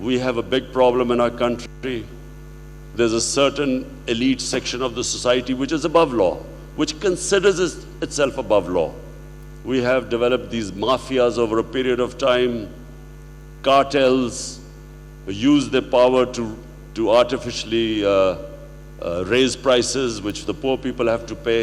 we have a big problem in our country. There's a certain elite section of the society which is above law, which considers itself above law. We have developed these mafias over a period of time, cartels, use their power to artificially raise prices which the poor people have to pay.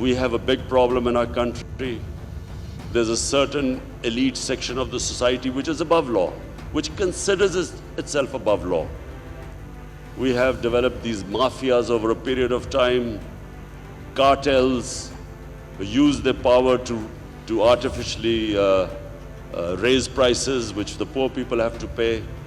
We have a big problem in our country. There's a certain elite section of the society which is above law, which considers itself above law. We have developed these mafias over a period of time, cartels use their power to artificially raise prices which the poor people have to pay.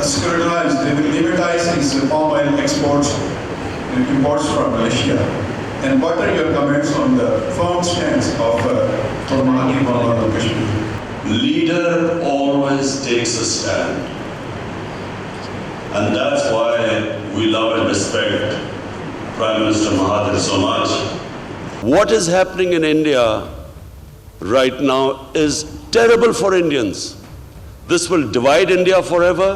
They will limitize these palm oil exports and imports from Malaysia. And what are your comments on the firm stance of Mahathir Mohamad of Kashmir? Leader always takes a stand. And that's why we love and respect Prime Minister Mahathir so much. What is happening in India right now is terrible for Indians. This will divide India forever.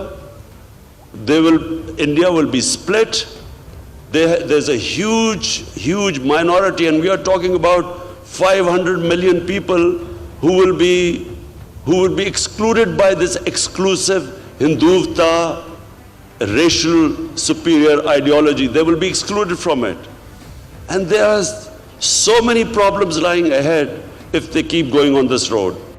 India will be split. There's a huge minority, and we are talking about 500 million people who will be excluded by this exclusive Hindutva racial superior ideology. They will be excluded from it. And there are so many problems lying ahead if they keep going on this road.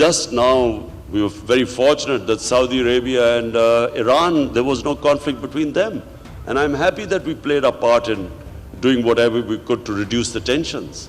Just now we were very fortunate that Saudi Arabia and Iran, there was no conflict between them, and I'm happy that we played our part in doing whatever we could to reduce the tensions.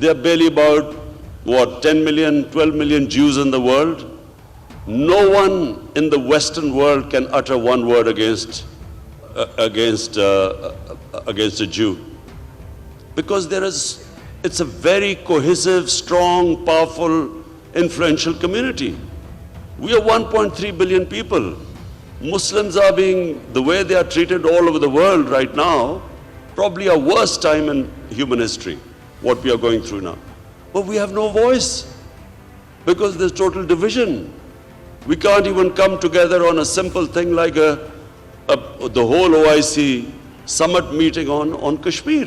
There are barely about 10 million, 12 million Jews in the world. No one in the Western world can utter one word against a Jew, because it's a very cohesive, strong, powerful, influential community. We are 1.3 billion people. Muslims are the way they are treated all over the world right now, probably our worst time in human history, what we are going through now. But we have no voice because there's total division. We can't even come together on a simple thing like the whole OIC summit meeting on Kashmir.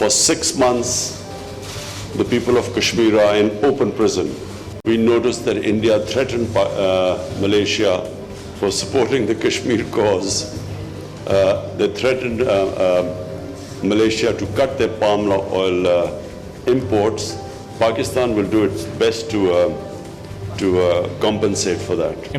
For 6 months, the people of Kashmir are in open prison. We noticed that India threatened Malaysia for supporting the Kashmir cause. They threatened Malaysia to cut their palm oil imports. Pakistan will do its best to compensate for that.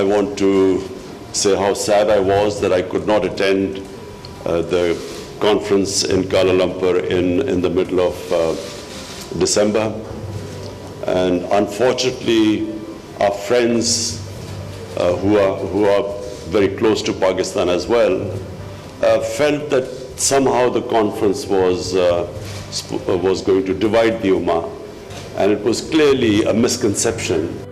I want to say how sad I was that I could not attend the conference in Kuala Lumpur in the middle of December. And unfortunately, our friends who are very close to Pakistan as well felt that somehow the conference was going to divide the Ummah, and it was clearly a misconception.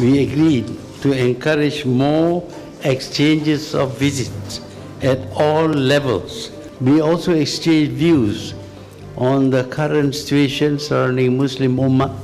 We agreed to encourage more exchanges of visits at all levels. We also exchanged views on the current situation surrounding Muslim Ummah.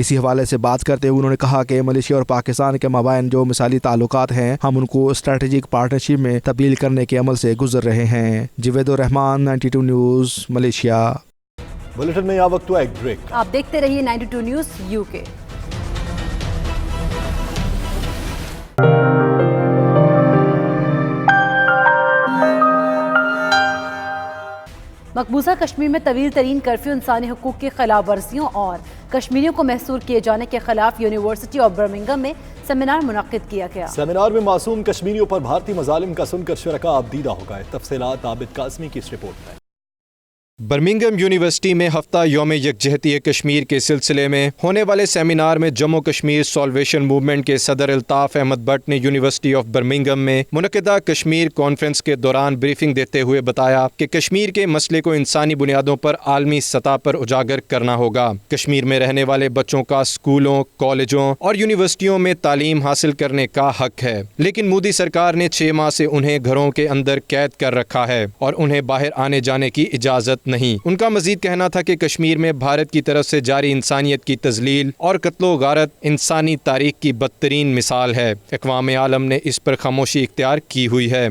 اسی حوالے سے بات کرتے ہوئے انہوں نے کہا کہ ملیشیا اور پاکستان کے مابین جو مثالی تعلقات ہیں ہم ان کو اسٹریٹجک پارٹنرشپ میں تبدیل کرنے کے عمل سے گزر رہے ہیں۔ جوید الرحمان، 92 نیوز، ملیشیا۔ بلیٹن میں یہ وقت ہوا ایک بریک۔ آپ دیکھتے رہیے 92 نیوز UK۔ مقبوضہ کشمیر میں طویل ترین کرفیو انسانی حقوق کی خلاف ورزیوں اور کشمیریوں کو محصور کیے جانے کے خلاف یونیورسٹی آف برمنگھم میں سیمینار منعقد کیا گیا۔ سیمینار میں معصوم کشمیریوں پر بھارتی مظالم کا سن کر شرکاء ابدیدہ ہو گئے۔ تفصیلات عابد قاسمی کی اس رپورٹ میں۔ برمنگھم یونیورسٹی میں ہفتہ یوم یکجہتی کشمیر کے سلسلے میں ہونے والے سیمینار میں جموں کشمیر سالویشن موومنٹ کے صدر الطاف احمد بٹ نے یونیورسٹی آف برمنگھم میں منعقدہ کشمیر کانفرنس کے دوران بریفنگ دیتے ہوئے بتایا کہ کشمیر کے مسئلے کو انسانی بنیادوں پر عالمی سطح پر اجاگر کرنا ہوگا۔ کشمیر میں رہنے والے بچوں کا اسکولوں، کالجوں اور یونیورسٹیوں میں تعلیم حاصل کرنے کا حق ہے، لیکن مودی سرکار نے 6 ماہ سے انہیں گھروں کے اندر قید کر رکھا ہے اور انہیں باہر آنے جانے کی اجازت نہیں۔ ان کا مزید کہنا تھا کہ کشمیر میں بھارت کی طرف سے جاری انسانیت کی تذلیل اور قتل و غارت انسانی تاریخ کی بدترین مثال ہے۔ اقوام عالم نے اس پر خاموشی اختیار کی ہوئی ہے۔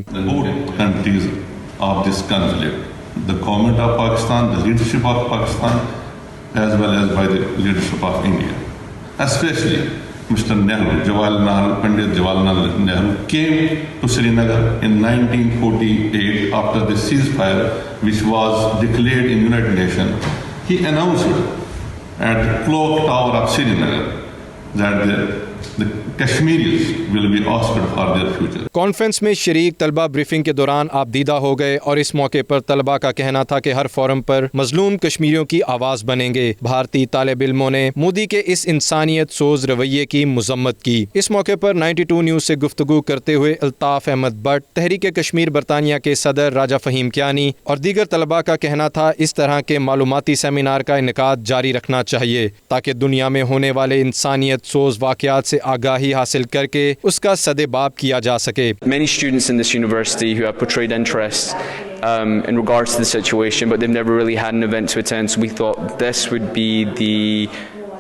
Mr. Nehru, Pandit Jawaharlal Nehru came to Srinagar in 1948 after the ceasefire which was declared in United Nations. He announced at the clock tower of Srinagar that the Kashmiris will be asked for their future. Conference میں شریک طلبہ briefing کے دوران آبدیدہ ہو گئے اور اس موقع پر طلبہ کا کہنا تھا کہ ہر فورم پر مظلوم کشمیریوں کی آواز بنیں گے۔ بھارتی طالب علموں نے مودی کے اس انسانیت سوز رویے کی مذمت کی۔ اس موقع پر 92 نیوز سے گفتگو کرتے ہوئے الطاف احمد بٹ، تحریک کشمیر برطانیہ کے صدر راجہ فہیم کیانی اور دیگر طلبہ کا کہنا تھا اس طرح کے معلوماتی سیمینار کا انعقاد جاری رکھنا چاہیے تاکہ دنیا میں ہونے والے انسانیت سوز واقعات سے آگاہی حاصل کر کے اس کا سدباب کیا جا سکے۔ Many students in this university who have portrayed interest in regards to the situation, but they've never really had an event to attend, so we thought this would be the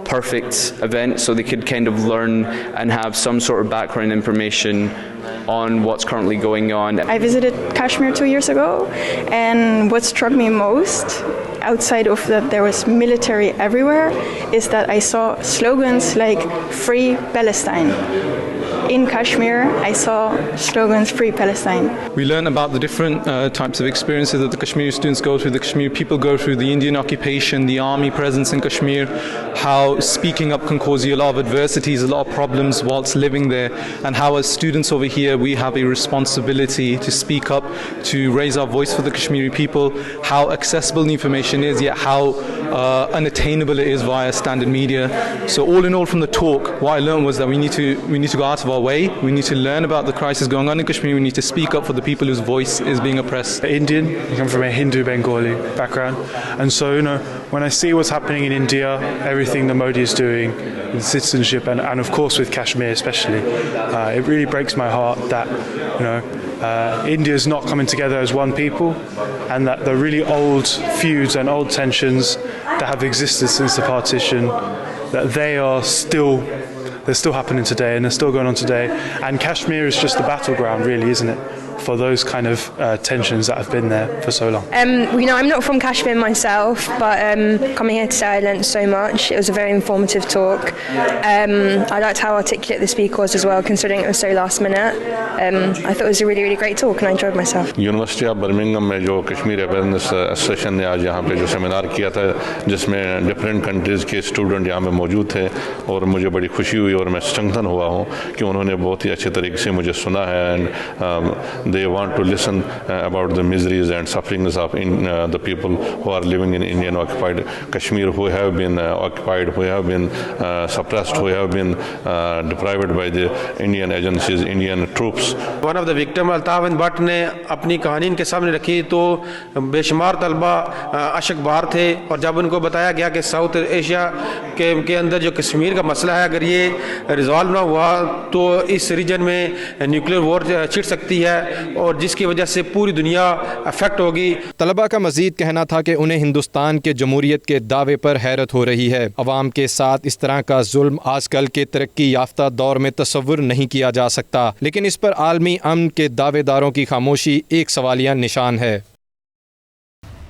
perfect event so they could kind of learn and have some sort of background information on what's currently going on. I visited Kashmir 2 years ago, and what struck me most, outside of that there was military everywhere, is that I saw slogans like Free Palestine. In Kashmir, I saw slogans Free Palestine. We learn about the different types of experiences that the Kashmiri students go through, the Kashmiri people go through, the Indian occupation, the army presence in Kashmir, how speaking up can cause you a lot of adversities, a lot of problems whilst living there, and how as students over here we have a responsibility to speak up, to raise our voice for the Kashmiri people, how accessible the information is, yet how unattainable it is via standard media. So all in all from the talk, what I learned was that we need to go out of our way. We need to learn about the crisis going on in Kashmir. We need to speak up for the people whose voice is being oppressed. Indian, I come from a Hindu Bengali background, and so when I see what's happening in India, everything that Modi is doing with citizenship and of course with Kashmir especially, it really breaks my heart that India is not coming together as one people, and that the really old feuds and old tensions that have existed since the partition, that they're still happening today and they're still going on today, and Kashmir is just the battleground really, isn't it, for those kind of tensions that have been there for so long. I'm not from Kashmir myself, but coming here today I learnt so much. It was a very informative talk. I liked how articulate the speaker was as well, considering it was so last minute. I thought it was a really, really great talk and I enjoyed myself. University of Birmingham میں جو Kashmir awareness association نے آج یہاں پہ جو seminar کیا تھا جس میں ڈفرینٹ کنٹریز کے اسٹوڈنٹ یہاں پہ موجود تھے، اور مجھے بڑی خوشی ہوئی اور میں اسٹرنگتھن ہوا ہوں کہ انہوں نے بہت ہی اچھے طریقے سے مجھے سنا ہے، and they want to listen about the miseries and sufferings of the people who are living in Indian occupied Kashmir, who have been occupied, who have been suppressed, who have been deprived by the Indian agencies, Indian troops. One of the victims, Altaf Ahmad Bhatt, نے اپنی کہانی ان کے سامنے رکھی تو بے شمار طلبہ اشک بار تھے، اور جب ان کو بتایا گیا کہ ساؤتھ ایشیا کے اندر جو کشمیر کا مسئلہ ہے اگر یہ ریزالو نہ ہوا تو اس ریجن میں نیوکلیئر وار چھڑ سکتی ہے، اور جس کی وجہ سے پوری دنیا افیکٹ ہوگی. طلبہ کا مزید کہنا تھا کہ انہیں ہندوستان کے جمہوریت کے دعوے پر حیرت ہو رہی ہے. عوام کے ساتھ اس طرح کا ظلم آج کل کے ترقی یافتہ دور میں تصور نہیں کیا جا سکتا، لیکن اس پر عالمی امن کے دعوے داروں کی خاموشی ایک سوالیہ نشان ہے.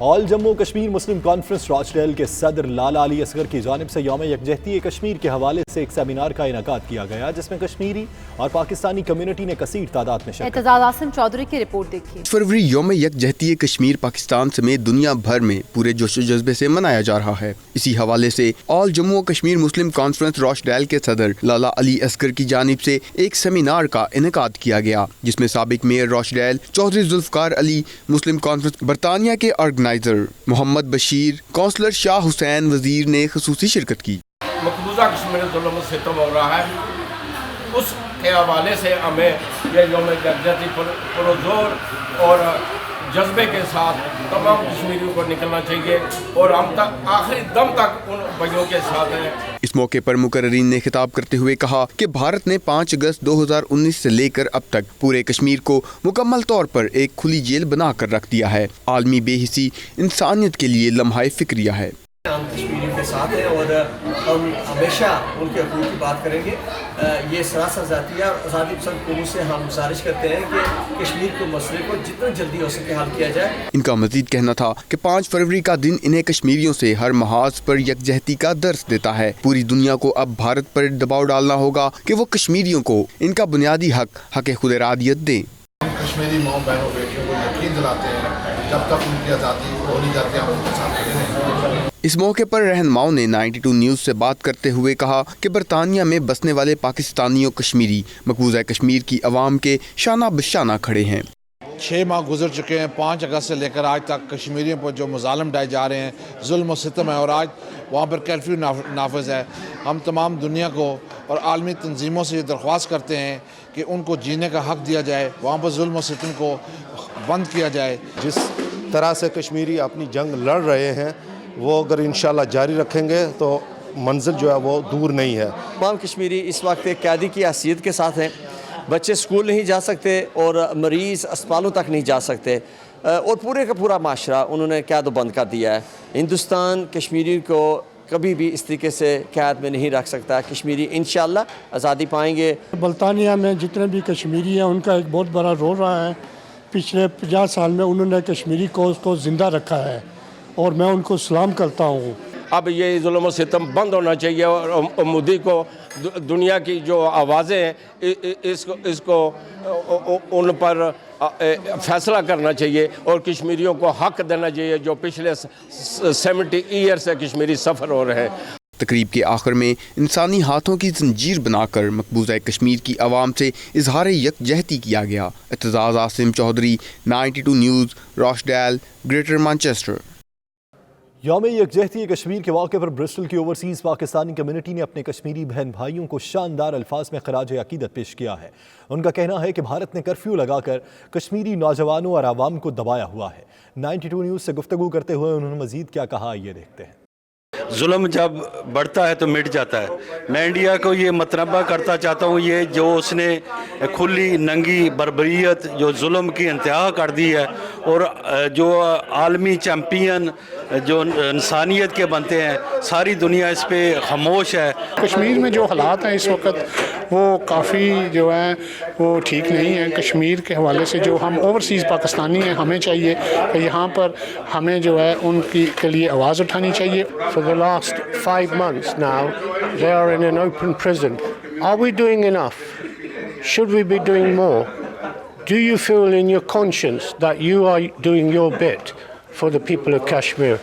آل جموں کشمیر مسلم کانفرنس راچڈیل کے صدر لالا علی اصغر کی جانب سے یوم یکجہتی کشمیر کے حوالے سے ایک سیمینار کا انعقاد کیا گیا، جس میں کشمیری اور پاکستانی کمیونٹی نے کثیر تعداد میں شرکت. اعتزاز عاصم چودھری کی رپورٹ دیکھیے. فروری یوم یکجہتی کشمیر پاکستان سمیت دنیا بھر میں پورے جوش و جذبے سے منایا جا رہا ہے. اسی حوالے سے آل جموں کشمیر مسلم کانفرنس راچڈیل کے صدر لالا علی اصغر کی جانب سے ایک سیمینار کا انعقاد کیا گیا، جس میں سابق میئر راچڈیل چودھری ذوالفقار علی، مسلم کانفرنس برطانیہ کے آرگنائزر محمد بشیر، کونسلر شاہ حسین وزیر نے خصوصی شرکت کی. مقبوضہ کشمیر ظلم و ستم ہو رہا ہے، اس کے حوالے سے ہمیں یہ یوم یکجہتی پرزور اور جذبے کے ساتھ تمام کشمیریوں کو نکلنا چاہیے اور ہم تک آخری دم تک ان بھائیوں کے ساتھ ہیں. اس موقع پر مقررین نے خطاب کرتے ہوئے کہا کہ بھارت نے 5 اگست 2019 سے لے کر اب تک پورے کشمیر کو مکمل طور پر ایک کھلی جیل بنا کر رکھ دیا ہے. عالمی بے حسی انسانیت کے لیے لمحہ فکریہ ہے. ہم کشمیریوں کے ساتھ ہیں اور ہم ہمیشہ ان کے حقوق کی بات کریں گے. یہ سراسر ذاتیہ اور آزادی پسند قوموں سے ہم گزارش کرتے ہیں کہ کشمیر کے مسئلے کو جتنا جلدی ہو سکے حل کیا جائے. ان کا مزید کہنا تھا کہ 5 فروری کا دن انہیں کشمیریوں سے ہر محاذ پر یکجہتی کا درس دیتا ہے. پوری دنیا کو اب بھارت پر دباؤ ڈالنا ہوگا کہ وہ کشمیریوں کو ان کا بنیادی حق خود ارادیت دیں. ہم کشمیری ماؤں بہنوں بیٹیوں کو یقین دلاتے ہیں جب تک ان کی آزادی ہو نہیں جاتی ہم ان کے ساتھ کھڑے رہیں. اس موقع پر رہنماؤں نے 92 نیوز سے بات کرتے ہوئے کہا کہ برطانیہ میں بسنے والے پاکستانی و کشمیری مقبوضہ کشمیر کی عوام کے شانہ بشانہ کھڑے ہیں. 6 ماہ گزر چکے ہیں. 5 اگست سے لے کر آج تک کشمیریوں پر جو مظالم ڈائے جا رہے ہیں، ظلم و ستم ہے، اور آج وہاں پر کرفیو نافذ ہے. ہم تمام دنیا کو اور عالمی تنظیموں سے یہ درخواست کرتے ہیں کہ ان کو جینے کا حق دیا جائے، وہاں پر ظلم و ستم کو بند کیا جائے. جس طرح سے کشمیری اپنی جنگ لڑ رہے ہیں وہ اگر انشاءاللہ جاری رکھیں گے تو منزل جو ہے وہ دور نہیں ہے. تمام کشمیری اس وقت ایک قیدی کی حیثیت کے ساتھ ہیں. بچے سکول نہیں جا سکتے اور مریض اسپتالوں تک نہیں جا سکتے، اور پورے کا پورا معاشرہ انہوں نے قید و بند کر دیا ہے. ہندوستان کشمیری کو کبھی بھی اس طریقے سے قید میں نہیں رکھ سکتا. کشمیری انشاءاللہ آزادی پائیں گے. برطانیہ میں جتنے بھی کشمیری ہیں ان کا ایک بہت بڑا رول رہا ہے. پچھلے 50 سال میں انہوں نے کشمیری کو زندہ رکھا ہے اور میں ان کو سلام کرتا ہوں. اب یہ ظلم و ستم بند ہونا چاہیے اور مودی کو دنیا کی جو آوازیں ہیں اس کو ان پر فیصلہ کرنا چاہیے اور کشمیریوں کو حق دینا چاہیے جو پچھلے 70 ایئر سے کشمیری سفر ہو رہے ہیں. تقریب کے آخر میں انسانی ہاتھوں کی زنجیر بنا کر مقبوضہ کشمیر کی عوام سے اظہار یکجہتی کیا گیا. Aitzaz Asim Chaudhry, 92 news, Rochdale, Greater Manchester. یوم یکجہتی کشمیر کے موقع پر برسٹل کی اوورسیز پاکستانی کمیونٹی نے اپنے کشمیری بہن بھائیوں کو شاندار الفاظ میں خراج عقیدت پیش کیا ہے. ان کا کہنا ہے کہ بھارت نے کرفیو لگا کر کشمیری نوجوانوں اور عوام کو دبایا ہوا ہے. 92 نیوز سے گفتگو کرتے ہوئے انہوں نے مزید کیا کہا، یہ دیکھتے ہیں. ظلم جب بڑھتا ہے تو مٹ جاتا ہے. میں انڈیا کو یہ مطلبہ کرتا چاہتا ہوں، یہ جو اس نے کھلی ننگی بربریت جو ظلم کی انتہا کر دی ہے اور جو عالمی چیمپئن جو انسانیت کے بنتے ہیں، ساری دنیا اس پہ خاموش ہے. کشمیر میں جو حالات ہیں اس وقت وہ کافی جو ہیں وہ ٹھیک نہیں ہیں. کشمیر کے حوالے سے جو ہم اوورسیز پاکستانی ہیں، ہمیں چاہیے کہ یہاں پر ہمیں جو ہے ان کی کے لیے آواز اٹھانی چاہیے. For the last 5 months now, they are in an open prison. Are we doing enough? Should we be doing more? Do you feel in your conscience that you are doing your bit for the people of Kashmir?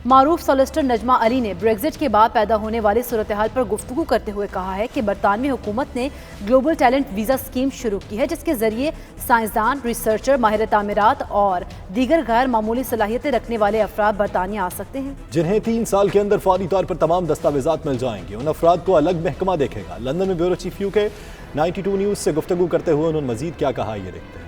معروف سولسٹر نجمہ علی نے Brexit کے بعد پیدا ہونے والی صورتحال پر گفتگو کرتے ہوئے کہا ہے کہ برطانوی حکومت نے گلوبل ٹیلنٹ ویزا اسکیم شروع کی ہے، جس کے ذریعے سائنسدان، ریسرچر، ماہر تعمیرات اور دیگر غیر معمولی صلاحیتیں رکھنے والے افراد برطانیہ آ سکتے ہیں، جنہیں 3 سال کے اندر فوری طور پر تمام دستاویزات مل جائیں گے. ان افراد کو الگ محکمہ دیکھے گا. لندن میں بیورو چیف UK 92 نیوز سے گفتگو کرتے ہوئے انہوں نے مزید کیا کہا، یہ دیکھتے ہیں.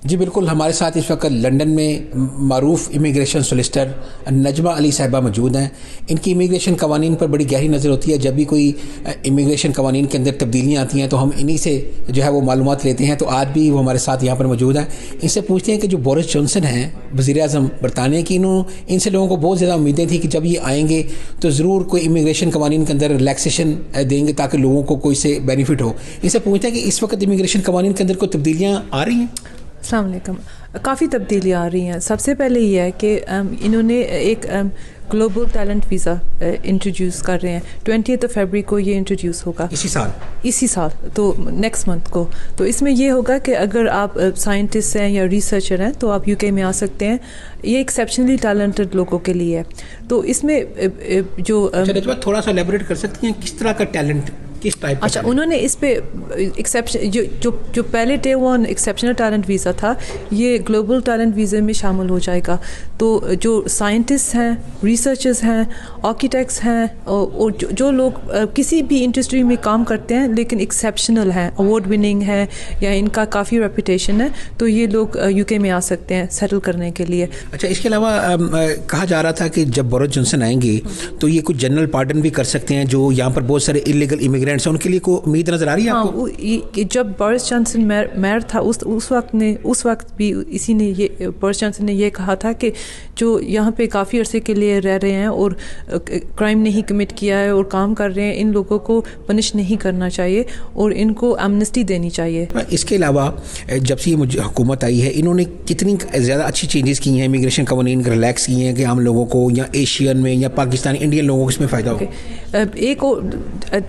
جی بالکل، ہمارے ساتھ اس وقت لنڈن میں معروف امیگریشن سولیسٹر نجمہ علی صاحبہ موجود ہیں. ان کی امیگریشن قوانین پر بڑی گہری نظر ہوتی ہے. جب بھی کوئی امیگریشن قوانین کے اندر تبدیلیاں آتی ہیں تو ہم انہی سے جو ہے وہ معلومات لیتے ہیں. تو آج بھی وہ ہمارے ساتھ یہاں پر موجود ہیں. ان سے پوچھتے ہیں کہ جو بورس جانسن ہیں وزیر اعظم برطانیہ کی، ان سے لوگوں کو بہت زیادہ امیدیں تھیں کہ جب یہ آئیں گے تو ضرور کوئی امیگریشن قوانین کے اندر ریلیکسیشن دیں گے تاکہ لوگوں کو کوئی سے بینیفٹ ہو. ان سے پوچھتے ہیں کہ اس وقت امیگریشن قوانین کے اندر کوئی تبدیلیاں آ رہی ہیں؟ السلام علیکم. کافی تبدیلیاں آ رہی ہیں. سب سے پہلے یہ ہے کہ انہوں نے ایک گلوبل ٹیلنٹ ویزا انٹروڈیوس کر رہے ہیں. 20 فیبرری کو یہ انٹروڈیوس ہوگا، اسی سال تو نیکسٹ منتھ کو. تو اس میں یہ ہوگا کہ اگر آپ سائنٹسٹ ہیں یا ریسرچر ہیں تو آپ UK میں آ سکتے ہیں. یہ ایکسیپشنلی ٹیلنٹڈ لوگوں کے لیے ہے. تو اس میں جو تھوڑا سا ایلیبوریٹ کر سکتی ہیں کس طرح کا ٹیلنٹ، کس ٹائپ؟ اچھا، انہوں نے اس پہ ایکسیپشن جو پہلے ٹے ون ایکسیپشنل ٹیلنٹ ویزا تھا یہ گلوبل ٹیلنٹ ویزے میں شامل ہو جائے گا. تو جو سائنٹسٹ ہیں، ریسرچرز ہیں، آرکیٹیکٹس ہیں اور جو لوگ کسی بھی انڈسٹری میں کام کرتے ہیں لیکن ایکسیپشنل ہیں، اوارڈ وننگ ہے یا ان کا کافی ریپوٹیشن ہے، تو یہ لوگ UK میں آ سکتے ہیں سیٹل کرنے کے لیے. اچھا، اس کے علاوہ کہا جا رہا تھا کہ جب بورس جانسن آئیں گے تو یہ کچھ جنرل پارڈن بھی کر سکتے ہیں جو یہاں پر بہت سارے انلیگل امیگرینٹس ہیں، ان کے لیے کوئی امید نظر آ رہی ہے آپ کو؟ جب بورس جانسن میئر تھا اس وقت بھی اسی نے یہ بورس جانسن نے یہ کہا تھا کہ جو یہاں پہ کافی عرصے کے لیے رہ رہے ہیں اور کرائم نہیں کمٹ کیا ہے اور کام کر رہے ہیں، ان لوگوں کو پنش نہیں کرنا چاہیے اور ان کو ایمنسٹی دینی چاہیے. اس کے علاوہ جب سے یہ حکومت آئی ہے انہوں نے کتنی زیادہ اچھی چینجز کی ہیں، امیگریشن قوانین ریلیکس کیے ہیں کہ عام لوگوں کو یا ایشین میں یا پاکستانی انڈین لوگوں کو اس میں فائدہ ہو. ایک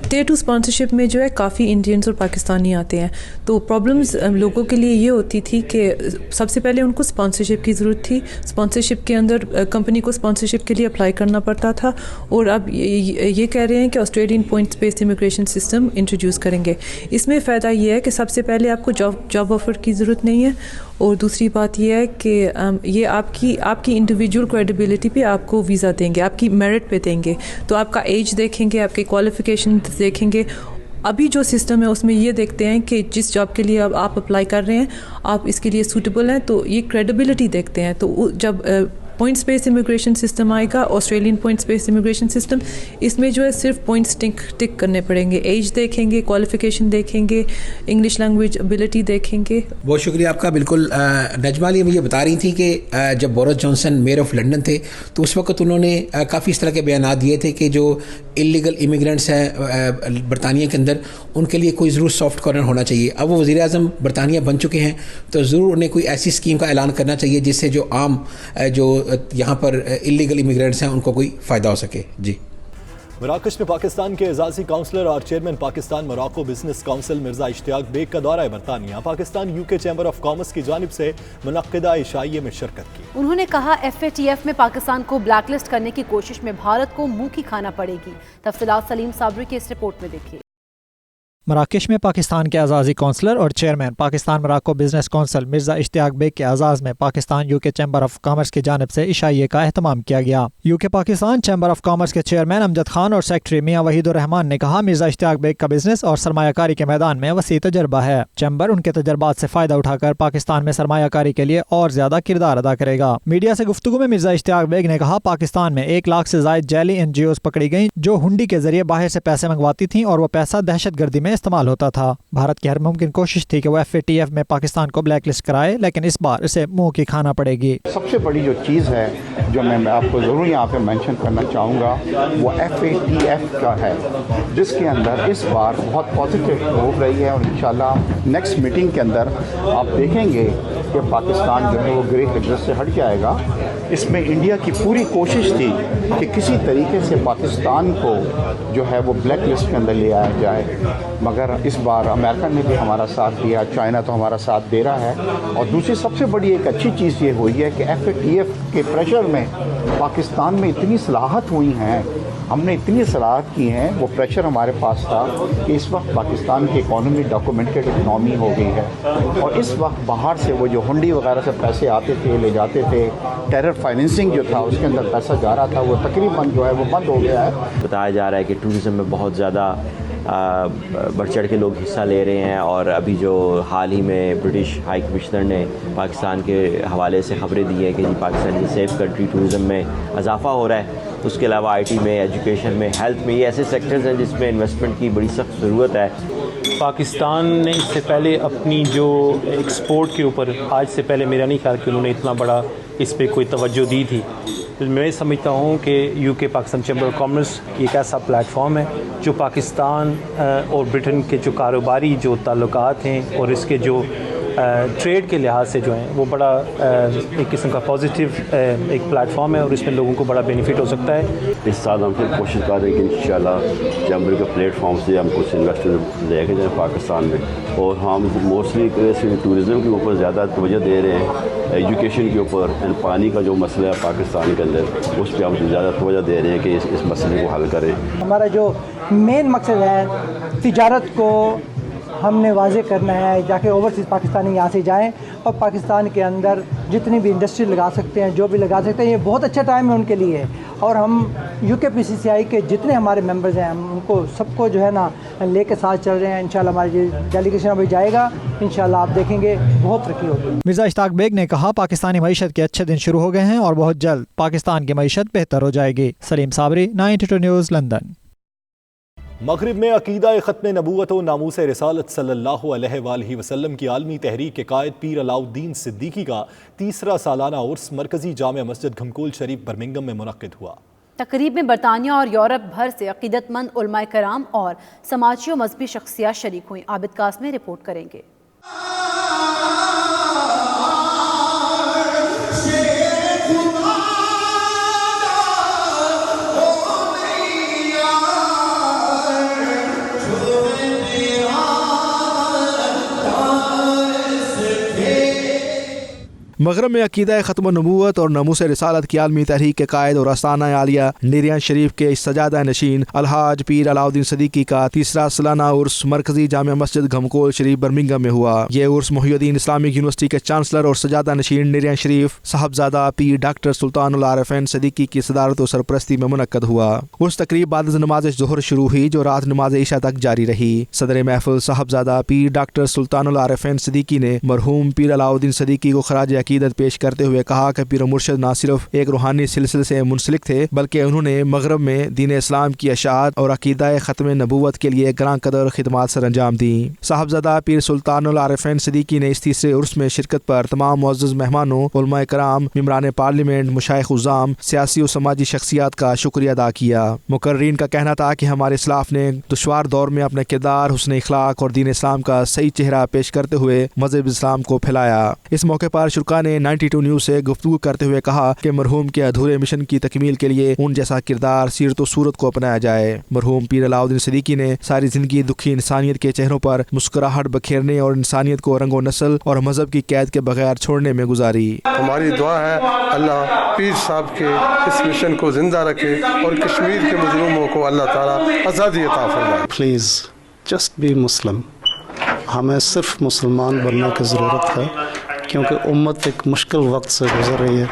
ٹے ٹو اسپانسرشپ میں جو ہے کافی انڈینس اور پاکستانی آتے ہیں. تو پرابلمز لوگوں کے لیے یہ ہوتی تھی کہ سب سے پہلے ان کو اسپانسرشپ کی ضرورت تھی. اسپانسرشپ کے اندر کمپنی کو اسپانسرشپ کے لیے اپلائی کرنا پڑتا تھا اور اب یہ کہہ رہے ہیں کہ Australian points based immigration system introduce کریں گے. اس میں فائدہ یہ ہے کہ سب سے پہلے آپ کو جاب آفر کی ضرورت نہیں ہے اور دوسری بات یہ ہے کہ یہ آپ کی انڈیویجول کریڈیبلٹی پہ آپ کو ویزا دیں گے، آپ کی میرٹ پہ دیں گے. تو آپ کا ایج دیکھیں گے، آپ کے کوالیفیکیشن دیکھیں گے. ابھی جو سسٹم ہے اس میں یہ دیکھتے ہیں کہ جس جاب کے لیے آپ اپلائی کر رہے ہیں آپ اس کے لیے سوٹیبل ہیں، تو یہ کریڈیبلٹی دیکھتے ہیں. تو جب پوائنٹس بیس امیگریشن سسٹم آئے گا، آسٹریلین پوائنٹس بیس امیگریشن سسٹم، اس میں جو ہے صرف پوائنٹس ٹک کرنے پڑیں گے. ایج دیکھیں گے، کوالیفیکیشن دیکھیں گے، انگلش لینگویج ابیلٹی دیکھیں گے. بہت شکریہ آپ کا. بالکل نجمہ علی مجھے بتا رہی تھی کہ جب Boris Johnson measure of London تھے تو اس وقت انہوں نے کافی اس طرح کے بیانات دیے تھے کہ جو انلیگل امیگرینٹس ہیں برطانیہ کے اندر ان کے لیے کوئی ضرور سافٹ کارنر ہونا چاہیے. اب وہ وزیر اعظم برطانیہ بن چکے ہیں تو ضرور انہیں کوئی ایسی اسکیم کا اعلان کرنا چاہیے جس سے جو عام جو یہاں پر انلیگل امیگرینٹس ہیں ان کو کوئی فائدہ ہو سکے. جی. مراکش میں پاکستان کے اعزازی کونسلر اور chairman Pakistan Morocco business council Mirza Ishtiaq Baig کا دورہ برطانیہ. Pakistan UK chamber of commerce کی جانب سے منعقدہ عشائیے میں شرکت کی. انہوں نے کہا FATF میں پاکستان کو بلیک لسٹ کرنے کی کوشش میں بھارت کو منہ کی کھانا پڑے گی. تفصیلات سلیم صابری کی اس رپورٹ میں دیکھیے. مراکش میں پاکستان کے اعزازی کونسلر اور chairman Pakistan Morocco business council Mirza Ishtiaq Baig کے اعزاز میں Pakistan UK chamber of commerce کی جانب سے عشائیے کا اہتمام کیا گیا. UK Pakistan chamber of commerce کے چیئرمین امجد خان اور سیکرٹری میاں وحید الرحمان نے کہا مرزا اشتیاق بیگ کا بزنس اور سرمایہ کاری کے میدان میں وسیع تجربہ ہے. چیمبر ان کے تجربات سے فائدہ اٹھا کر پاکستان میں سرمایہ کاری کے لیے اور زیادہ کردار ادا کرے گا. میڈیا سے گفتگو میں مرزا اشتیاق بیگ نے کہا پاکستان میں 1 لاکھ سے زائد جعلی NGOs پکڑی گئیں جو ہنڈی کے ذریعے باہر سے پیسے منگواتی تھیں اور وہ پیسہ دہشت گردی میں استعمال ہوتا تھا. بھارت کی ہر ممکن کوشش تھی کہ وہ FATF میں پاکستان کو بلیک لسٹ کرائے لیکن اس بار اسے منہ کی کھانا پڑے گی. سب سے بڑی جو چیز ہے جو میں آپ کو ضرور یہاں پہ مینشن کرنا چاہوں گا وہ FATF کا ہے جس کے اندر اس بار بہت پازیٹیو ہو رہی ہے اور انشاءاللہ نیکسٹ میٹنگ کے اندر آپ دیکھیں گے کہ پاکستان جو ہے وہ گرے ایڈریس سے ہٹ جائے گا. اس میں انڈیا کی پوری کوشش تھی کہ کسی طریقے سے پاکستان کو جو ہے وہ بلیک لسٹ کے اندر لے آیا جائے مگر اس بار امریکہ نے بھی ہمارا ساتھ دیا، چائنا تو ہمارا ساتھ دے رہا ہے. اور دوسری سب سے بڑی ایک اچھی چیز یہ ہوئی ہے کہ FATF کے پریشر میں پاکستان میں اتنی صلاحت ہوئی ہیں، ہم نے اتنی صلاحت کی ہیں، وہ پریشر ہمارے پاس تھا کہ اس وقت پاکستان کی اکانومی ڈاکومنٹڈ اکنامی ہو گئی ہے اور اس وقت باہر سے وہ جو ہنڈی وغیرہ سے پیسے آتے تھے لے جاتے تھے، ٹیرر فائننسنگ جو تھا اس کے اندر پیسہ جا رہا تھا وہ تقریباً جو ہے وہ بند ہو گیا ہے. بتایا جا رہا ہے کہ ٹورزم میں بہت زیادہ بڑھ چڑھ کے لوگ حصہ لے رہے ہیں، اور ابھی جو حال ہی میں برٹش ہائی کمشنر نے پاکستان کے حوالے سے خبریں دی ہیں کہ جی پاکستان کی سیف کنٹری ٹورزم میں اضافہ ہو رہا ہے. اس کے علاوہ آئی ٹی میں، ایجوکیشن میں، ہیلتھ میں، یہ ایسے سیکٹرز ہیں جس میں انویسٹمنٹ کی بڑی سخت ضرورت ہے. پاکستان نے اس سے پہلے اپنی جو ایکسپورٹ کے اوپر آج سے پہلے میرا نہیں خیال کہ انہوں نے اتنا بڑا اس پہ کوئی توجہ دی تھی. میں سمجھتا ہوں کہ یو کے پاکستان چیمبر آف کامرس ایک ایسا پلیٹ فارم ہے جو پاکستان اور برٹن کے جو کاروباری جو تعلقات ہیں اور اس کے جو ٹریڈ کے لحاظ سے جو ہیں وہ بڑا ایک قسم کا پازیٹیو ایک پلیٹ فارم ہے، اور اس میں لوگوں کو بڑا بینیفٹ ہو سکتا ہے. اس سال ہم پھر کوشش کر رہے ہیں کہ انشاءاللہ چیمبر کے پلیٹ فارم سے ہم کچھ انویسٹر لے کے جائیں پاکستان میں، اور ہم موسٹلی ٹورزم کے اوپر زیادہ توجہ دے رہے ہیں، ایجوکیشن کے اوپر، پانی کا جو مسئلہ ہے پاکستان کے اندر اس پہ ہم زیادہ توجہ دے رہے ہیں کہ اس مسئلے کو حل کریں. ہمارا جو مین مقصد ہے تجارت کو ہم نے واضح کرنا ہے، جا کے اوورسیز پاکستانی یہاں سے جائیں اور پاکستان کے اندر جتنی بھی انڈسٹری لگا سکتے ہیں، جو بھی لگا سکتے ہیں. یہ بہت اچھا ٹائم ہے ان کے لیے، اور ہم یو کے پی سی سی آئی کے جتنے ہمارے ممبرز ہیں ہم ان کو سب کو جو ہے نا لے کے ساتھ چل رہے ہیں. انشاءاللہ ہماری ڈیلیگیشن ابھی جائے گا، انشاءاللہ آپ دیکھیں گے بہت ترقی ہوگی. مرزا اشتاق بیگ نے کہا پاکستانی معیشت کے اچھے دن شروع ہو گئے ہیں اور بہت جلد پاکستان کی معیشت بہتر ہو جائے گی. سلیم صابری، 92 نیوز، لندن. مغرب میں عقیدہ ختم نبوت و ناموس رسالت صلی اللہ علیہ وآلہ وسلم کی عالمی تحریک کے قائد پیر علاؤالدین صدیقی کا تیسرا سالانہ عرس مرکزی جامع مسجد گھمکول شریف برمنگم میں منعقد ہوا. تقریب میں برطانیہ اور یورپ بھر سے عقیدت مند علماء کرام اور سماجی و مذہبی شخصیات شریک ہوئیں. عابد قاسمی رپورٹ کریں گے. مغرب میں عقیدہ ختم النبوت اور ناموس رسالت کی عالمی تحریک کے قائد اور آستانہ عالیہ نیریان شریف کے سجادہ نشین الحاج پیر علاؤالدین صدیقی کا تیسرا سالانہ عرس مرکزی جامع مسجد گھمکول شریف برمنگم میں ہوا. یہ عرس محی الدین اسلامک یونیورسٹی کے چانسلر اور سجادہ نشین نیریان شریف صاحبزادہ پیر ڈاکٹر سلطان العارفین صدیقی کی صدارت و سرپرستی میں منعقد ہوا. عرس تقریب بعد نماز ظہر شروع ہوئی جو رات نماز عشاء تک جاری رہی. صدر محفل صاحبزادہ پیر ڈاکٹر سلطان العارفین صدیقی نے مرحوم پیر علاؤالدین صدیقی کو خراج عقیدت پیش کرتے ہوئے کہا کہ پیر مرشد نہ صرف ایک روحانی سلسلے سے منسلک تھے بلکہ انہوں نے مغرب میں دین اسلام کی اشاعت اور عقیدہ ختم نبوت کے لیے گراں قدر خدمات سر انجام دیں. صاحبزادہ پیر سلطان العارفین صدیقی نے اس تیسرے عرس میں شرکت پر تمام معزز مہمانوں، علماء کرام، ممبران پارلیمنٹ، مشائخ عظام، سیاسی و سماجی شخصیات کا شکریہ ادا کیا. مقررین کا کہنا تھا کہ ہمارے اسلاف نے دشوار دور میں اپنے کردار، حسن اخلاق اور دین اسلام کا صحیح چہرہ پیش کرتے ہوئے مذہب اسلام کو پھیلایا. اس موقع پر شرکا نے 92 نیوز سے گفتگو کرتے ہوئے کہا کہ مرحوم کے ادھورے مشن کی تکمیل کے لیے ان جیسا کردار، سیرت و صورت کو اپنایا جائے. مرحوم پیر علاؤالدین صدیقی نے ساری زندگی دکھی انسانیت کے چہروں پر مسکراہٹ بکھیرنے اور انسانیت کو رنگ و نسل اور مذہب کی قید کے بغیر چھوڑنے میں گزاری. ہماری دعا ہے اللہ پیر صاحب کے اس مشن کو زندہ رکھے اور کشمیر کے مظلوموں کو اللہ تعالی آزادی عطا فرمائے. Please just be Muslim. ہمیں صرف مسلمان بننے کی ضرورت ہے کیونکہ امت ایک مشکل وقت سے گزر رہی ہے،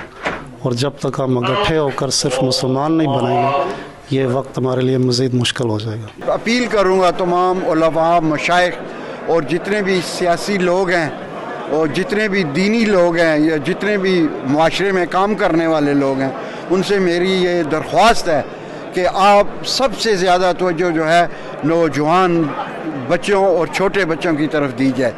اور جب تک ہم اکٹھے ہو کر صرف مسلمان نہیں بنیں گے یہ وقت ہمارے لیے مزید مشکل ہو جائے گا. اپیل کروں گا تمام علماء، مشائخ اور جتنے بھی سیاسی لوگ ہیں اور جتنے بھی دینی لوگ ہیں یا جتنے بھی معاشرے میں کام کرنے والے لوگ ہیں، ان سے میری یہ درخواست ہے کہ آپ سب سے زیادہ توجہ جو ہے نوجوان بچوں اور چھوٹے بچوں کی طرف دی جائے.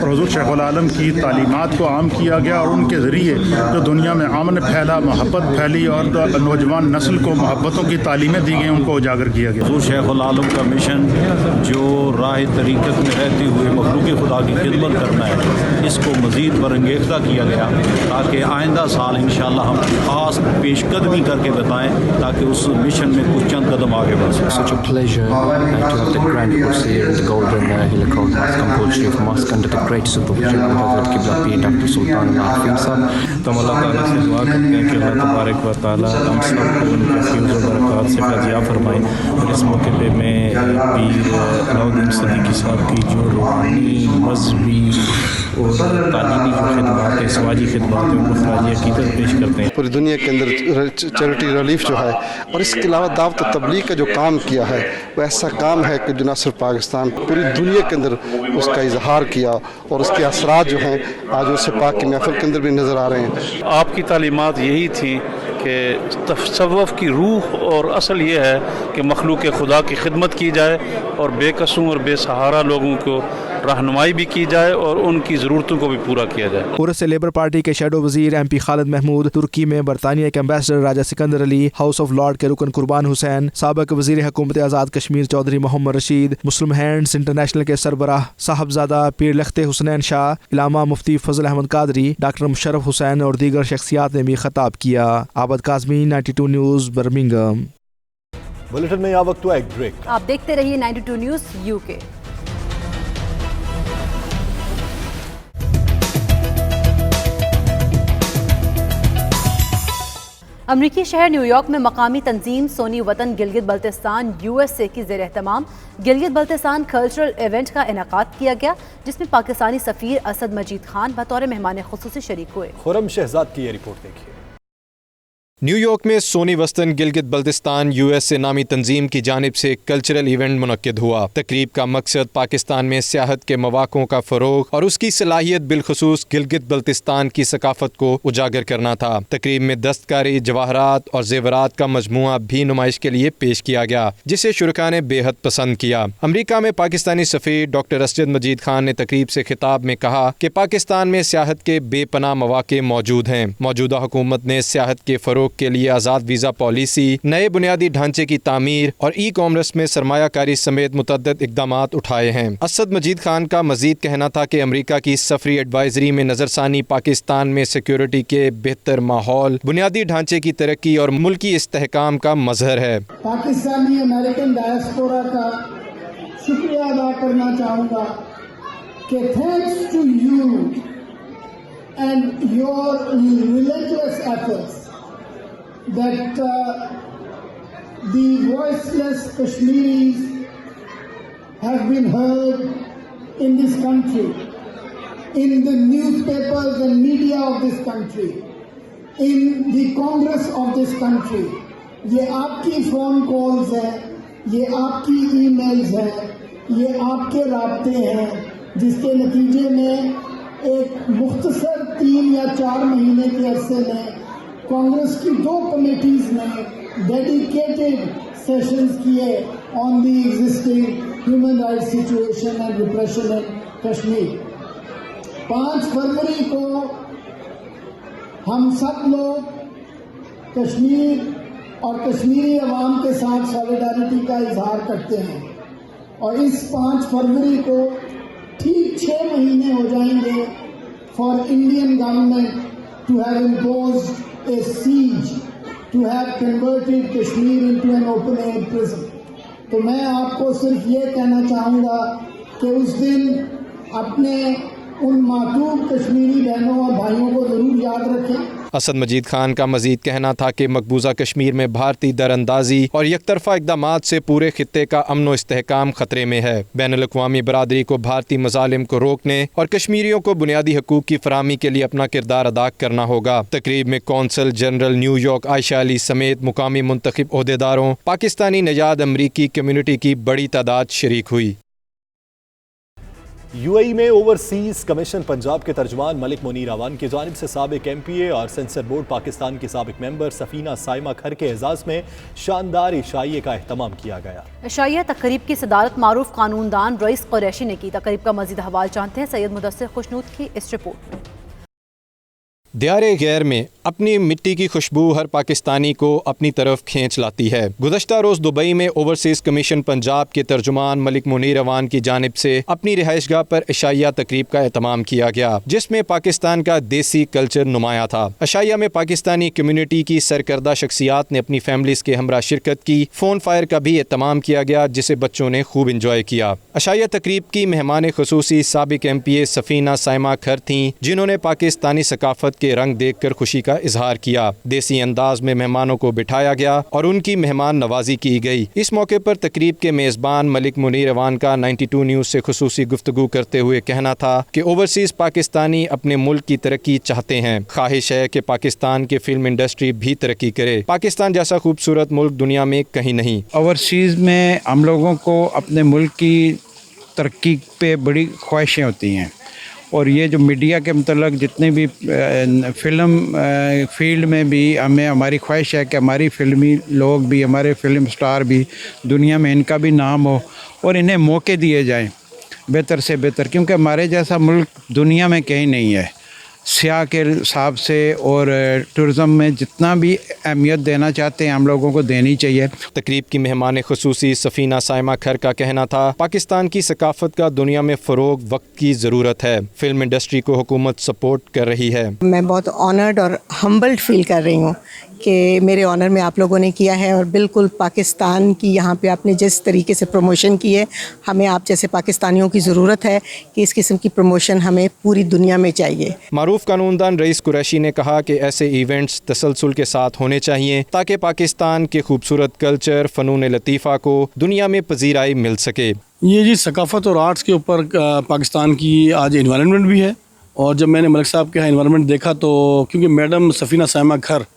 حضور شیخ العالم کی تعلیمات کو عام کیا گیا اور ان کے ذریعے جو دنیا میں امن پھیلا، محبت پھیلی اور نوجوان نسل کو محبتوں کی تعلیمیں دی گئیں، ان کو اجاگر کیا گیا. حضور شیخ العالم کا مشن جو راہ طریقت میں رہتے ہوئے مخلوق خدا کی خدمت کرنا ہے، اس کو مزید برانگیختہ کیا گیا تاکہ آئندہ سال انشاءاللہ ہم خاص پیش قدمی کر کے بتائیں تاکہ اس مشن میں کچھ چند قدم آگے بڑھ سکیں. Golden Helical Ghamkol Sharif Mosque under the great supervision of Hazrat Qibla Pir Dr. Sultan al-Arifin Sahab. تو ہم اللہ تعالیٰ سے دعا کرتے ہیں کہ اللہ تبارک و تعالیٰ ہم سب کو ان کے فیض و برکات سے فیضیاب فرمائیں. اور اس موقع پہ میں پیر علاؤالدین صدیقی صاحب کی جو روحانی، مذہبی اور تعلیمی جو خدمات ہیں، سماجی خدمات ہیں، ان کو خراج عقیدت پیش کرتے ہیں۔ پوری دنیا کے اندر چیریٹی ریلیف جو ہے، اور اس کے علاوہ دعوت و تبلیغ کا جو کام کیا ہے وہ ایسا کام ہے کہ جو نہ صرف پاکستان، پوری دنیا کے اندر اس کا اظہار کیا، اور اس کے اثرات جو ہیں آج اس پاک کی محفل کے اندر بھی نظر آ رہے ہیں۔ آپ کی تعلیمات یہی تھیں کہ تصوف کی روح اور اصل یہ ہے کہ مخلوق خدا کی خدمت کی جائے اور بے قصوں اور بے سہارا لوگوں کو رہنمائی بھی کی جائے اور ان کی ضرورتوں کو بھی پورا کیا جائے۔ پورس سے لیبر پارٹی کے شیڈو وزیر ایم پی خالد محمود، ترکی میں برطانیہ کے ambassador Raja Sikandar Ali, house of lord کے رکن قربان حسین، سابق وزیر حکومت آزاد کشمیر چودھری محمد رشید، مسلم ہینڈز انٹرنیشنل کے سربراہ صاحبزادہ پیر لخت حسنین شاہ، علامہ مفتی فضل احمد قادری، ڈاکٹر مشرف حسین اور دیگر شخصیات نے بھی خطاب کیا۔ عابد کاظمی، 92 نیوز، برمنگھم۔ بلیٹن میں یہ وقت ہوا ایک بریک۔ آپ دیکھتے رہیے 92 نیوز UK۔ امریکی شہر نیو یارک میں مقامی تنظیم سونی وطن گلگت بلتستان USA کی زیر اہتمام گلگت بلتستان کلچرل ایونٹ کا انعقاد کیا گیا، جس میں پاکستانی سفیر اسد مجید خان بطور مہمان خصوصی شریک ہوئے۔ خرم شہزاد کی یہ رپورٹ دیکھیے۔ نیو یارک میں سونی وطن گلگت بلتستان USA نامی تنظیم کی جانب سے کلچرل ایونٹ منعقد ہوا۔ تقریب کا مقصد پاکستان میں سیاحت کے مواقعوں کا فروغ اور اس کی صلاحیت بالخصوص گلگت بلتستان کی ثقافت کو اجاگر کرنا تھا۔ تقریب میں دستکاری، جواہرات اور زیورات کا مجموعہ بھی نمائش کے لیے پیش کیا گیا، جسے شرکاء نے بے حد پسند کیا۔ امریکہ میں پاکستانی سفیر ڈاکٹر اسد مجید خان نے تقریب سے خطاب میں کہا کہ پاکستان میں سیاحت کے بے پناہ مواقع موجود ہیں۔ موجودہ حکومت نے سیاحت کے فروغ کے لیے آزاد ویزا پالیسی، نئے بنیادی ڈھانچے کی تعمیر اور ای کامرس میں سرمایہ کاری سمیت متعدد اقدامات اٹھائے ہیں۔ اسد مجید خان کا مزید کہنا تھا کہ امریکہ کی سفری ایڈوائزری میں نظر ثانی پاکستان میں سیکیورٹی کے بہتر ماحول، بنیادی ڈھانچے کی ترقی اور ملکی استحکام کا مظہر ہے۔ پاکستانی امریکن ڈائسپورا کا شکریہ ادا کرنا چاہوں گا کہ thanks to you and your religious efforts that the voiceless Kashmiris have been heard in this country, in the newspapers and media of this country, in the Congress of this country. یہ آپ کی phone calls ہیں، یہ آپ کی e mails ہیں، یہ آپ کے رابطے ہیں، جس کے نتیجے میں ایک مختصر 3 یا 4 مہینے کے عرصے میں کانگریس کی 2 کمیٹیز نے ڈیڈیکیٹڈ سیشنز کیے on the existing human rights situation and reparation in Kashmir. 5 فروری کو ہم سب لوگ کشمیر اور کشمیری عوام کے ساتھ سالیڈارٹی کا اظہار کرتے ہیں، اور اس 5 فروری کو ٹھیک 6 مہینے ہو جائیں گے for Indian government to have imposed a siege, to have converted Kashmir into an open-air prison. تو میں آپ کو صرف یہ کہنا چاہوں گا کہ اس دن اپنے ان معطوب کشمیری بہنوں اور بھائیوں کو ضرور یاد رکھیں۔ اسد مجید خان کا مزید کہنا تھا کہ مقبوضہ کشمیر میں بھارتی دراندازی اور یک طرفہ اقدامات سے پورے خطے کا امن و استحکام خطرے میں ہے۔ بین الاقوامی برادری کو بھارتی مظالم کو روکنے اور کشمیریوں کو بنیادی حقوق کی فراہمی کے لیے اپنا کردار ادا کرنا ہوگا۔ تقریب میں کونسل جنرل نیو یارک عائشہ علی سمیت مقامی منتخب عہدیداروں، پاکستانی نژاد امریکی کمیونٹی کی بڑی تعداد شریک ہوئی۔ UAE میں اوورسیز کمیشن پنجاب کے ترجمان ملک منیر اعوان کی جانب سے سابق MPA اور سینسر بورڈ پاکستان کی سابق ممبر سفینہ سائمہ کھر کے اعزاز میں شاندار عشائیے کا اہتمام کیا گیا۔ عشائیہ تقریب کی صدارت معروف قانون دان رئیس قریشی نے کی۔ تقریب کا مزید حوال جانتے ہیں سید مدثر خوشنود کی اس رپورٹ میں۔ دیار غیر میں اپنی مٹی کی خوشبو ہر پاکستانی کو اپنی طرف کھینچ لاتی ہے۔ گزشتہ روز دبئی میں اوورسیز کمیشن پنجاب کے ترجمان ملک منیر اعوان کی جانب سے اپنی رہائش گاہ پر عشائیہ تقریب کا اہتمام کیا گیا، جس میں پاکستان کا دیسی کلچر نمایاں تھا۔ عشائیہ میں پاکستانی کمیونٹی کی سرکردہ شخصیات نے اپنی فیملیز کے ہمراہ شرکت کی۔ فون فائر کا بھی اہتمام کیا گیا، جسے بچوں نے خوب انجوائے کیا۔ عشائیہ تقریب کی مہمان خصوصی سابق MPA سفینہ سائمہ کھر تھیں، جنہوں نے پاکستانی ثقافت کے رنگ دیکھ کر خوشی کا اظہار کیا. دیسی انداز میں مہمانوں کو بٹھایا گیا اور ان کی مہمان نوازی کی گئی. اس موقع پر تقریب کے میزبان ملک منیر اوان کا 92 نیوز سے خصوصی گفتگو کرتے ہوئے کہنا تھا کہ اوورسیز پاکستانی اپنے ملک کی ترقی چاہتے ہیں. خواہش ہے کہ پاکستان کی فلم انڈسٹری بھی ترقی کرے. پاکستان جیسا خوبصورت ملک دنیا میں کہیں نہیں. اوورسیز میں ہم لوگوں کو اپنے ملک کی ترقی پہ بڑی خواہشیں ہوتی ہیں اور یہ جو میڈیا کے متعلق جتنے بھی فلم فیلڈ میں بھی ہماری خواہش ہے کہ ہماری فلمی لوگ بھی ہمارے فلم سٹار بھی دنیا میں ان کا بھی نام ہو اور انہیں موقع دیے جائیں بہتر سے بہتر, کیونکہ ہمارے جیسا ملک دنیا میں کہیں نہیں ہے. سیاح کے حساب سے اور ٹورزم میں جتنا بھی اہمیت دینا چاہتے ہیں ہم لوگوں کو دینی چاہیے. تقریب کی مہمان خصوصی سفینہ سائمہ کھر کا کہنا تھا پاکستان کی ثقافت کا دنیا میں فروغ وقت کی ضرورت ہے. فلم انڈسٹری کو حکومت سپورٹ کر رہی ہے. میں بہت آنرڈ اور ہمبلڈ فیل کر رہی ہوں کہ میرے آنر میں آپ لوگوں نے کیا ہے اور بالکل پاکستان کی یہاں پہ آپ نے جس طریقے سے پروموشن کی ہے, ہمیں آپ جیسے پاکستانیوں کی ضرورت ہے کہ اس قسم کی پروموشن ہمیں پوری دنیا میں چاہیے. معروف قانون دان رئیس قریشی نے کہا کہ ایسے ایونٹس تسلسل کے ساتھ ہونے چاہیے تاکہ پاکستان کے خوبصورت کلچر فنون لطیفہ کو دنیا میں پذیرائی مل سکے. یہ جی ثقافت اور آرٹس کے اوپر پاکستان کی آج انوائرمنٹ بھی ہے, اور جب میں نے ملک صاحب کے یہاں انوائرمنٹ دیکھا تو کیونکہ میڈم سفینہ سائمہ کھر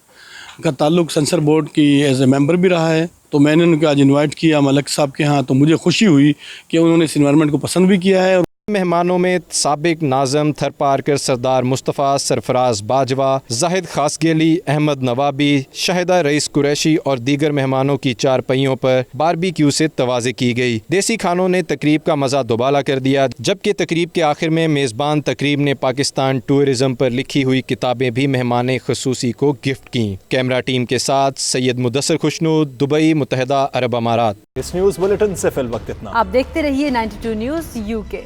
کا تعلق سینسر بورڈ کی ایز اے ممبر بھی رہا ہے, تو میں نے ان کو آج انوائٹ کیا ملک صاحب کے ہاں, تو مجھے خوشی ہوئی کہ انہوں نے اس انوائرمنٹ کو پسند بھی کیا ہے. مہمانوں میں سابق ناظم تھر پارکر سردار مصطفیٰ سرفراز باجوہ, زاہد خاسگیلی, احمد نوابی, شاہدہ رئیس قریشی اور دیگر مہمانوں کی چارپائیوں پر باربیکیو سے توازی کی گئی. دیسی کھانوں نے تقریب کا مزہ دوبالا کر دیا, جبکہ تقریب کے آخر میں میزبان تقریب نے پاکستان ٹورزم پر لکھی ہوئی کتابیں بھی مہمان خصوصی کو گفٹ کیں. کیمرہ ٹیم کے ساتھ سید مدثر خوشنود, دبئی, متحدہ عرب امارات. اس نیوز بلیٹن سے فی الوقت اتنا. آپ دیکھتے رہیے 92 نیوز UK.